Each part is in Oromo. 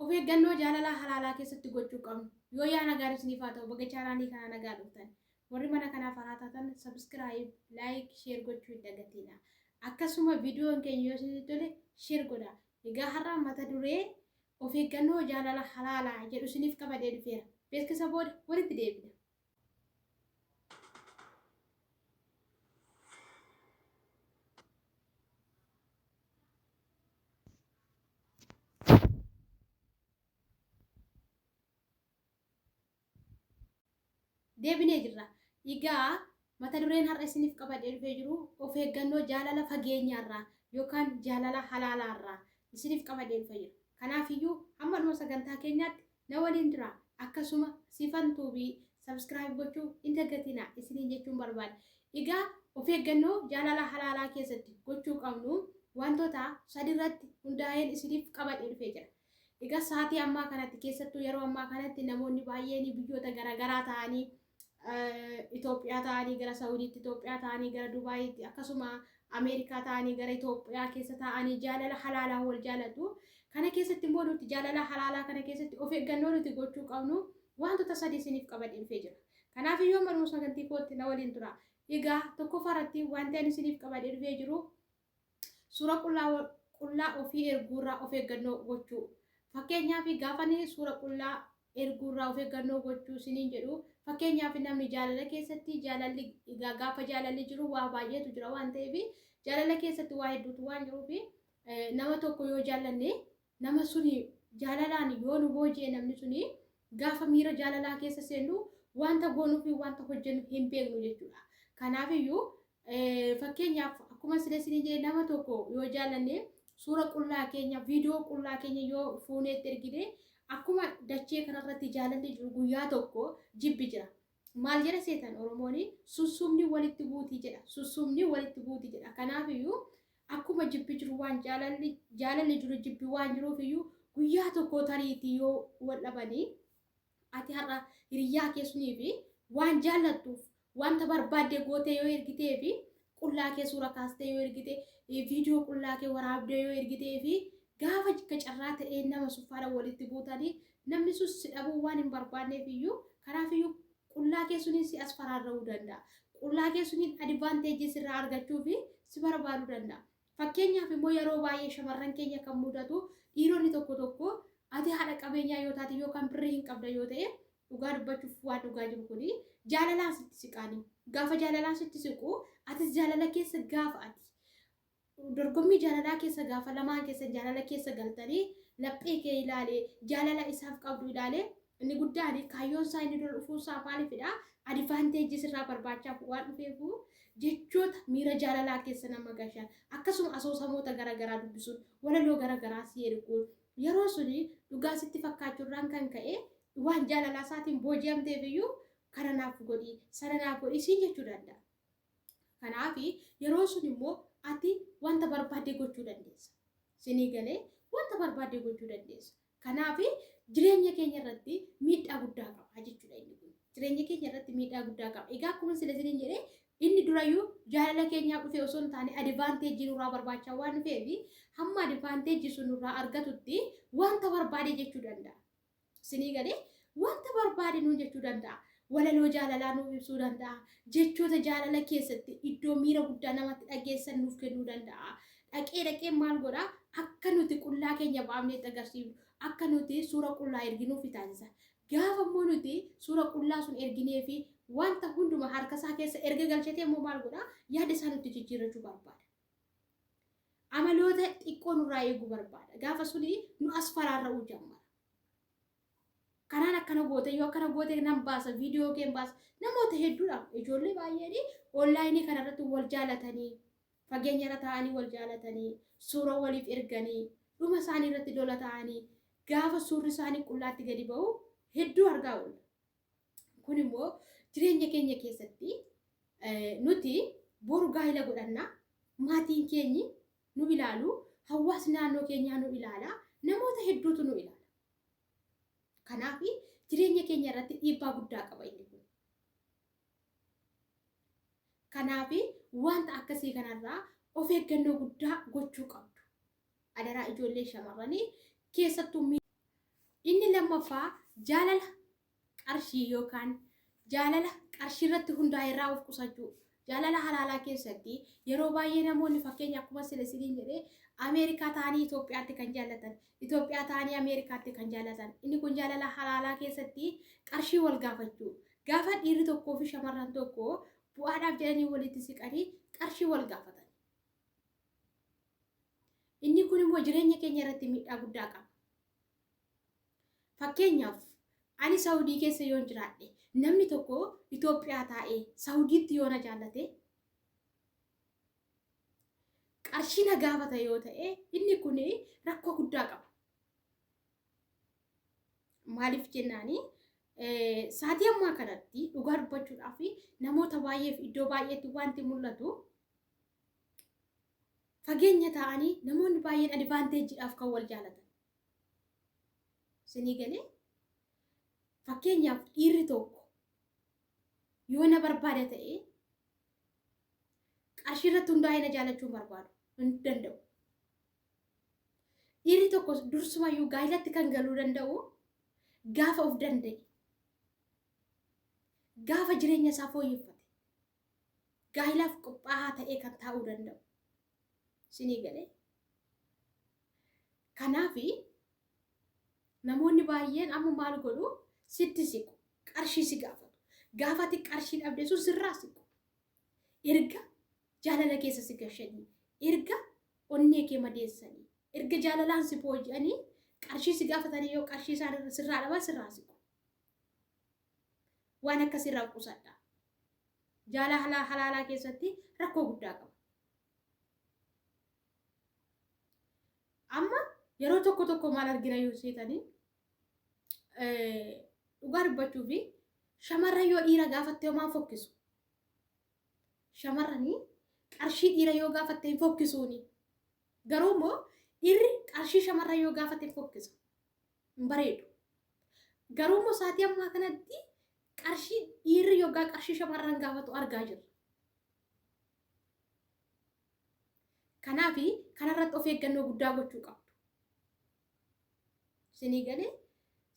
of eeggannoo jaalala halaalaa keessatti gochuu qabnu. Yoo yaada gaarii isiniif haa ta'u baga chaanaanii kana nagaa dhuftan. Warri mana kanaaf haaraa taatan subscribe, like, share gochuu hin dagatinaa. Akkasuma viidiyoon keenya yoo isinitti tole share godhaa. Egaa har'a mata duree of eeggannoo jaalala halaalaa jedhu isiniif qabadee dhufeera. Beeksisa booda walitti deebina. Deebinee jirra. Egaa mata dureen har'a isiniif qabadee dhufee jiru of eeggannoo jaalala fageenyaarraa yookaan jaalala halaalaarraa isiniif qabadee dhufee jira. Kanaafiyyuu hamma dhuma sagantaa keenyaatti na waliin jira. Akkasuma sifantuu fi subscribe gochuu hin dagatinaa isiniin jechuun barbaada. Egaa of eeggannoo jaalala halaalaa keessatti gochuu qabnu wantoota sadirratti hundaa'een isiniif qabadee dhufee jira. Egaa sa'aatii ammaa kanatti keessattuu yeroo ammaa kanatti namoonni baay'een biyyoota garaagaraa ta'anii Itoophiyaa ta'anii gara Saawudiitti, Itoophiyaa ta'anii gara Dubaayitti, akkasuma Ameerikaa ta'anii gara Itoophiyaa keessa ta'anii jaalala halaalaa wal jaalatu. Kana keessatti immoo nuti jaalala halaalaa kana keessatti of eeggannoo nuti gochuu qabnu wantoota sadii isiniif qabadee dhufee jira. Kanaaf iyyuu maruu sagantii kootti na waliin tura. Egaa tokkoffaarratti wanti ani isiniif qabadee dhufee jiru suura qullaa ofii erguurraa of eeggannoo gochuu. Fakkeenyaaf gaafa suura qullaa erguurraa of eeggannoo gochuu isiniin jedhu fakkeenyaaf namni jaalala keessatti gaafa jaalalli jiru waa baay'eetu jira waan ta'eef jaalala keessatti waa hedduutu waan jiruuf nama tokko yoo jaallanne nama suni jaalalaan yoo nu boojee namni suni gaafa miira jaalalaa keessa seennu wanta goonuu fi wanta hojjennu hin beeknu jechuudha. Kanaaf iyyuu fakkeenyaaf akkuma isiniin jedhe nama tokko yoo jaallanne suura qullaa keenya viidiyoo qullaa keenya yoo fuuneetti ergine akkuma dachee kanarratti jaalalli jiru guyyaa tokko jibbi jira. Maal jedha seetan Oromoon sussumni walitti buutii jedha. Sussumni walitti buutii jedha. Kanaaf iyyuu akkuma jibbi jiru waan jaalalli jiru jibbi waan jiruuf iyyuu guyyaa tokko tariitii yoo wal dhabanii ati har'a hiriyaa keessanii fi waan jaallattuuf wanta barbaadde gootee yoo ergitee fi qullaa kee suura kaastee yoo ergite viidiyoo qullaa kee waraabdee yoo ergitee fi gaafa carraa ta'ee nama suffaadhaan walitti buutanii namni sun si dhabuu waan hin barbaanneef iyyuu kanaaf iyyuu qullaa kee suniin si as faraarra'uu danda'a. Qullaa kee suniin advaanteejii sirraa argachuu fi si barbaaduu danda'a. Fakkeenyaaf immoo yeroo baay'ee shamarran keenya kan mudatu dhiironni tokko ati haadha qabeenyaa yoo taate yookaan birrii hin qabda yoo ta'e dhugaa dubbachuuf waan dhugaa jiru kuni jaalalaan sitti siqaanii. Gaafa jaalalaan sitti siqu atis jaalala keessa gaafa ati dorgommii jaalalaa keessa gaafa lamaan keessa jaalala keessa galtanii laphee kee ilaalee jaalala isaaf qabdu ilaalee inni guddaan kaayyoon isaa inni dura dhufuusaa maalifidha? Advaanteejii sirraa barbaachaaf waan dhufeefu jechoota miira jaalalaa keessa nama gashan akkasuma asoosamoota garaagaraa dubbisuun walaloo garaagaraa si erguun yeroo suni dhugaa sitti fakkaachuurraan kan ka'e waan jaalalaa isaatiin booji'amteef iyyuu kana naaf godhi sana naaf godhi siin jechuu danda'a. Kanaaf yeroo sun immoo ati wanta barbaadde gochuu dandeessa. Sinii galee wanta barbaadde gochuu dandeessa. Kanaaf jireenya keenya irratti miidhaa guddaa qaba jechuudha inni kun. Jireenya keenya irratti miidhaa guddaa qaba. Egaa akkuma isiniin jedhee inni durayyuu jaalala keenyaaf dhufee osoo hin taane advaanteejii nurraa barbaachaa waan dhufeef hamma advaanteejii sun nurraa argatutti wanta barbaade jechuu danda'a. Sinii galee wanta barbaade nuun jechuu danda'a. Walaloo jaalalaa nuuf ibsuu danda'a. Jechoota jaalala keessatti iddoo miira guddaa namatti dhageessan nuuf kennuu danda'a. Dhaqee maal godhaa akka nuti qullaa keenya baafnee agarsiifnu akka nuti suura qullaa erginuuf taasisa. Gaafa immoo nuti suura qullaa sun erginee fi wanta hunduma harkasaa keessa erga galchatee immoo maal godhaa yaada isaa nutti jijjiirrachuu barbaada. Amaloota xiqqoo nurraa eeguu barbaada. Gaafa suni nu as faraarra'uu jammara. Kanaan akkana goote yoo akkana goote nan baasa viidiyoo keen baasa namoota hedduudha ijoollee baay'een onlaayinii kanarratti wal jaalatanii fageenya irra taa'anii wal jaalatanii suura waliif erganii dhuma isaanii irratti lola ta'anii gaafa suurri isaanii qullaatti gadi ba'u hedduu argaa oolla. Kun immoo jireenya keenya keessatti nuti boru gaa'ila godhannaa maatiin keenyi nu ilaalu hawaasni naannoo keenyaa nu ilaala namoota hedduutu nu ilaala. Kanaaf jireenya keenya irratti dhiibbaa guddaa qaba inni kun. Kanaaf wanta akkasii kanarraa of eeggannoo guddaa gochuu qabdu. Adaraa ijoollee shamarranii keessattuu lammaffaa jaalala qarshii yookaan jaalala qarshii irratti hundaa'e irraa of qusachuu. Jaalala halaalaa keessatti yeroo baay'ee namoonni fakkeenya akkuma silesiin jedhee Ameerikaa ta'anii Itoophiyaatti kan jaallatan, Itoophiyaa ta'anii Ameerikaatti kan jaallatan. Inni kun jaalala halaalaa keessatti qarshii wal gaafachuu. Gaafa dhiirri tokkoo fi shamarran tokko bu'aadhaaf jedhanii walitti siqanii qarshii wal gaafatan. Inni kun immoo jireenya keenya irratti miidhaa guddaa qaba. Fakkeenyaaf ani Saawudii keessa yoon jiraadhe namni tokko Itoophiyaa taa'ee Saawudiitti yoo na jaallate qarshii na gaafata yoo ta'e inni kun rakkoo guddaa qaba. Maaliif jennaani saatii ammaa kanatti dhugaa dubbachuudhaaf namoota baay'eef iddoo baay'eetti wanti mul'atu fageenya ta'anii namoonni baay'een advaanteejiidhaaf kan wal jaallatan. Sinii galee fakkeenyaaf dhiirri tokko yoo na barbaada ta'e qarshii irratti hundaa'ee na jaallachuu barbaadu hin danda'u. Dhiirri tokko dursumayyuu gaa'ilatti kan galuu danda'u gaafa of danda'e, gaafa jireenya isaa fooyyeffate, gaa'ilaaf qophaa'aa ta'ee kan taa'uu danda'u. Sinii galee kanaaf namoonni baay'een amma maal godhu sitti siqu, qarshii si gaafatu. Gaafati qarshii dhabde sun sirraa siqu. Erga jaalala keessa si gashanii, erga onnee kee madeessanii, erga jaalalaan si booji'anii qarshii si gaafatanii yoo qarshii isaan sirraa dhaban sirraa siqu. Waan akkasirraa qusadha. Jaalala halaalaa keessatti rakkoo guddaa qaba. Amma yeroo tokko maal argina yoo seetanii dhugaa dubbachuu fi shamarran yoo dhiira gaafatte homaan fokkisu. Shamarranii qarshii dhiira yoo gaafatte hin fokkisuuni. Garuu immoo dhiirri qarshii shamarran yoo gaafatte fokkisa. Hin bareedu. Garuu immoo saatii ammaa kanatti qarshii dhiirri yookaan qarshii shamarran gaafatu argaa jirra. Kanaaf kanarratti of eeggannoo guddaa gochuu qabdu. Sinii galee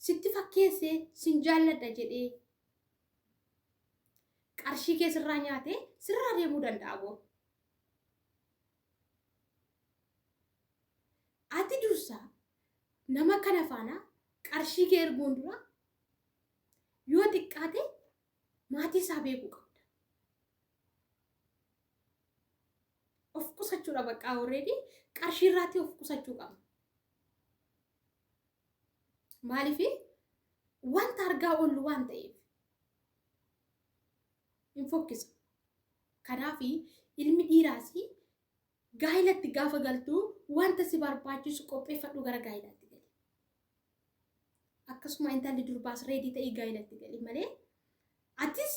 sitti fakkeessee sin jaalladha jedhee qarshii kee sirraa nyaatee sirraa deemuu danda'a boo. Ati dursaa nama kana faana qarshii kee erguun dura yoo xiqqaate maatii isaa beekuu qabda. Of qusachuudha bakka already qarshii irraatti of qusachuu qabna. Maaliif wanta argaa oollu waan ta'eef hin fokkisa. Kanaaf ilmi dhiiraas gaa'ilatti gaafa galtuu wanta si barbaachisu qopheeffadhu gara gaa'ilaatti gali. Akkasuma intalli durbaas reedii ta'ee gaa'ilatti gali malee atis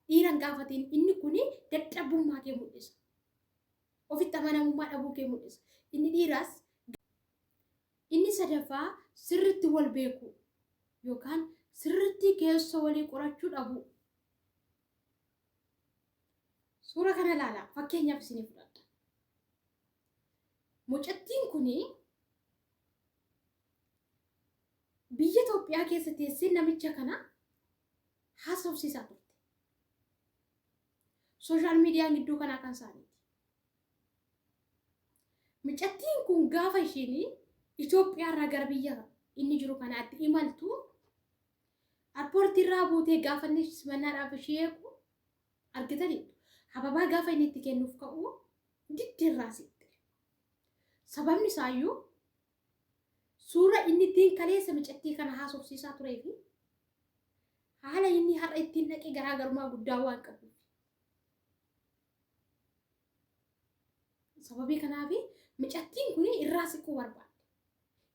dhiiran gaafatiin inni kun dadhabummaa kee mul'isa. Ofitti amanamummaa dhabuu kee mul'isa. Inni dhiiraas inni sadaffaa sirritti wal beeku yookaan sirritti keessa walii qorachuu dhabu. Suura kana ilaala fakkeenyaaf isinii fudhadha. Mucattiin kun biyya Itoophiyaa keessa teessee namicha kana haasofsiisaa turte. Sooshaal miidiyaan gidduu kanaa kan isaaniiti. Mucattiin kun gaafa isheen Itoophiyaa irraa gara biyya inni jiru kanaatti imaltu airpoortii irraa buutee gaafa inni simannaadhaaf ishee eegu argitaniitu. Hababaa gaafa inni itti kennuuf ka'u diddirraa sitte. Sababni isaayyuu suura inni ittiin kaleessa mucattii kana haasofsiisaa turee fi haala inni har'a ittiin dhaqee garaagarummaa guddaa waan qabuuf. Sababii kanaaf mucattiin kun irraa siquu barbaadde.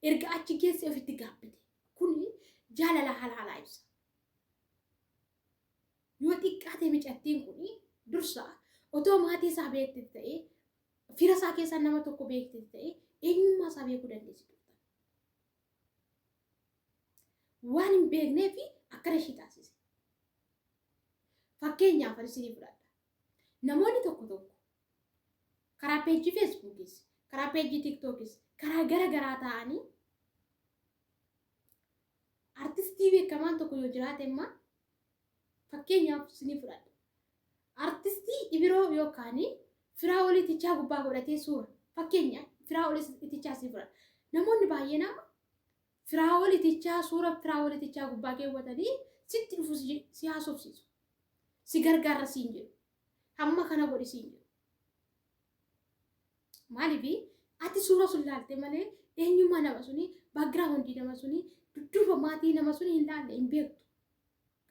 Erga achi geesse ofitti gaabbite. Kun jaalala halaalaa ibsa. Yoo xiqqaate mucattiin kun dursa otoo maatii isaa beekte ta'ee fira isaa keessaa nama tokko beekte ta'ee eenyummaa isaa beekuu dandeessi. Waan hin beekneef akkana ishii taasise. Fakkeenyaaf isinii fudhadha. Namoonni tokko karaa peejii Feesbuukis, karaa peejii Tiiktookis, karaa gara garaa ta'anii artistii beekamaan tokko yoo jiraate immoo fakkeenyaaf isinii fudhadha. Artistii Ibiroo yookaan Firaa'ol Itichaa gubbaa godhatee suura fakkeenyaaf Firaa'ol Itichaa si fudhadha. Namoonni baay'een amma Firaa'ol Itichaa suura Firaa'ol Itichaa gubbaa keewwatanii sitti dhufu si haasofsiisu. Si gargaara siin jedhu. Hamma kana godhi siin jedhu. Maaliif ati suura sun laalte malee eenyummaa nama suni background nama suni dudduuba maatii nama suni hin laalle hin beektu.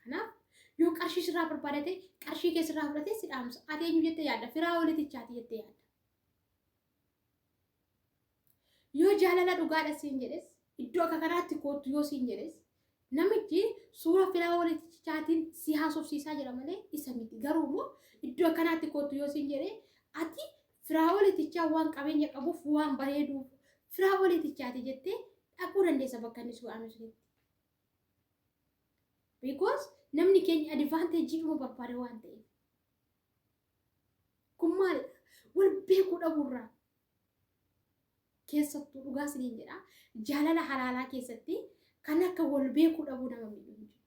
Kanaaf yoo qarshii sirraa barbaadate qarshii kee sirraa fudhatee si dhaamsa. Ati eenyu jettee yaadda? Firaa'ol Itichaati jettee yaadda. Yoo jaalala dhugaadha siin jedhes iddoo akka kanaatti kootu yoo siin jedhes namichi suura Firaa'ol Itichaatiin si haasofsiisaa jira malee isa miti. Garuu immoo iddoo akkanaatti kootu yoo siin jedhee ati Firaa'ol Itichaa waan qabeenya qabuuf waan bareeduuf Firaa'ol Itichaati jettee dhaquu dandeessa bakka inni su'aame sunitti. Because namni keenya advantage dhuma barbaada waan ta'eef. Kun maalidha? Wal beekuu dhabuurraa keessattuu dhugaa isiniin jedha. Jaalala halaalaa keessatti kan akka wal beekuu dhabuu nama miidhuu hin jiru.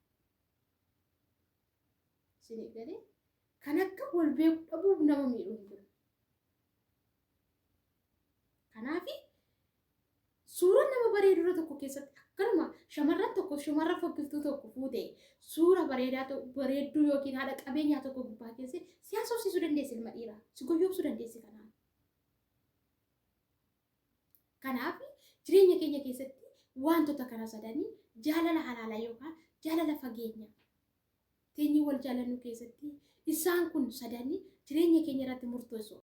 Isinii galee kan akka wal beekuu dhabuu nama miidhuu hin jiru. Kanaafi suuraan nama bareedu tokko keessatti akkanuma shamarran tokko shamarra fokkiftuu tokko fuute suura bareedduu yookiin haadha qabeenyaa tokko gubbaa keessa si haasofsiisuu dandeessi ilma dhiiraa. Si goyyomsuu dandeessi kanaaf. Kanaaf jireenya keenya keessatti wantoota kana sadanii jaalala halaalaa yookaan jaalala fageenyaa teenyee wal jaalannu keessatti isaan kun sadanii jireenya keenya irratti murteessoo.